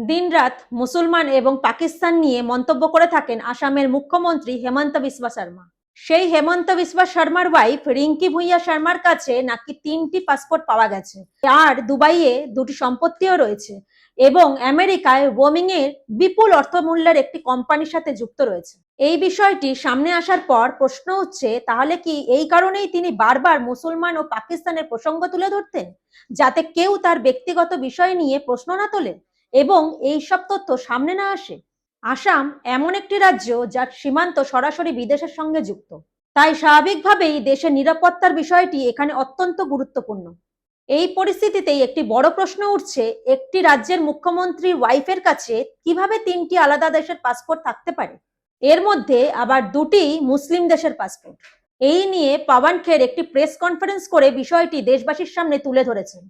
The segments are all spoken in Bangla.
দিনরাত মুসলমান এবং পাকিস্তান নিয়ে মন্তব্য করে থাকেন আসামের মুখ্যমন্ত্রী হেমন্ত বিশ্ব শর্মা। সেই হেমন্ত বিশ্ব শর্মার ওয়াইফ রিঙ্কি ভুইয়া শর্মার কাছে নাকি 3টি পাসপোর্ট পাওয়া গেছে, আর দুবাইয়ে 2টি সম্পত্তিও রয়েছে এবং আমেরিকায় বোমিং এর বিপুল অর্থমূল্যের একটি কোম্পানির সাথে যুক্ত রয়েছে। এই বিষয়টি সামনে আসার পর প্রশ্ন উঠছে, তাহলে কি এই কারণেই তিনি বারবার মুসলমান ও পাকিস্তানের প্রসঙ্গ তুলে ধরতেন, যাতে কেউ তার ব্যক্তিগত বিষয় নিয়ে প্রশ্ন না তোলে এবং এই সব তথ্য সামনে না আসে? আসাম এমন একটি রাজ্য যার সীমান্ত সরাসরি বিদেশের সঙ্গে যুক্ত, তাই স্বাভাবিকভাবেই দেশের নিরাপত্তার বিষয়টি এখানে অত্যন্ত গুরুত্বপূর্ণ। এই পরিস্থিতিতেই একটি বড় প্রশ্ন উঠছে, একটি রাজ্যের মুখ্যমন্ত্রীর ওয়াইফের কাছে কিভাবে 3টি আলাদা দেশের পাসপোর্ট থাকতে পারে, এর মধ্যে আবার 2টি মুসলিম দেশের পাসপোর্ট। এই নিয়ে পাওয়ান খের একটি প্রেস কনফারেন্স করে বিষয়টি দেশবাসীর সামনে তুলে ধরেছেন।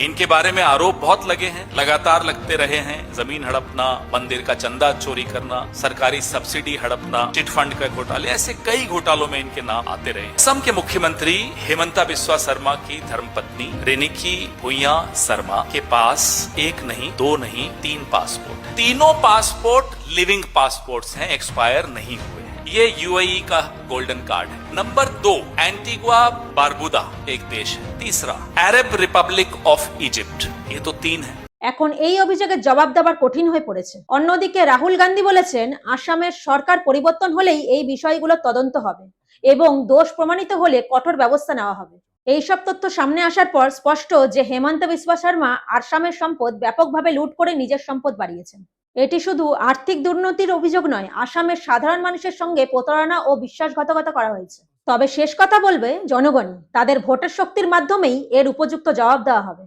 इनके बारे में आरोप बहुत लगे हैं, लगातार लगते रहे हैं। जमीन हड़पना, मंदिर का चंदा चोरी करना, सरकारी सब्सिडी हड़पना, चिट फंड का घोटाले, ऐसे कई घोटालों में इनके नाम आते रहे। असम के मुख्यमंत्री हेमंता बिस्वा शर्मा की धर्मपत्नी रिंकी भुइया शर्मा के पास 1 नहीं 2 नहीं 3 पासपोर्ट, तीनों पासपोर्ट लिविंग पासपोर्ट्स हैं, एक्सपायर नहीं हुए। ये यूएई का गोल्डन कार्ड है। नंबर 2 एंटीगुआ बारबुदा एक देश है। तीसरा अरब रिपब्लिक ऑफ इजिप्ट। ये तो 3 है। এখন এই অভিযোগের জবাব দেওয়ার কঠিন হয়ে পড়েছে। অন্যদিকে রাহুল গান্ধী বলেছেন, আসামের সরকার পরিবর্তন হলেই এই বিষয়গুলো তদন্ত হবে এবং দোষ প্রমাণিত হলে কঠোর ব্যবস্থা নেওয়া হবে। এই সব তথ্য সামনে আসার পর স্পষ্ট যে হেমন্ত বিশ্ব শর্মা আসামের সম্পদ ব্যাপকভাবে লুট করে নিজের সম্পদ বাড়িয়েছেন। এটি শুধু আর্থিক দুর্নীতির অভিযোগ নয়, আসামের সাধারণ মানুষের সঙ্গে প্রতারণা ও বিশ্বাসঘাতকতা করা হয়েছে। তবে শেষ কথা বলবে জনগণই, তাদের ভোটের শক্তির মাধ্যমেই এর উপযুক্ত জবাব দেওয়া হবে।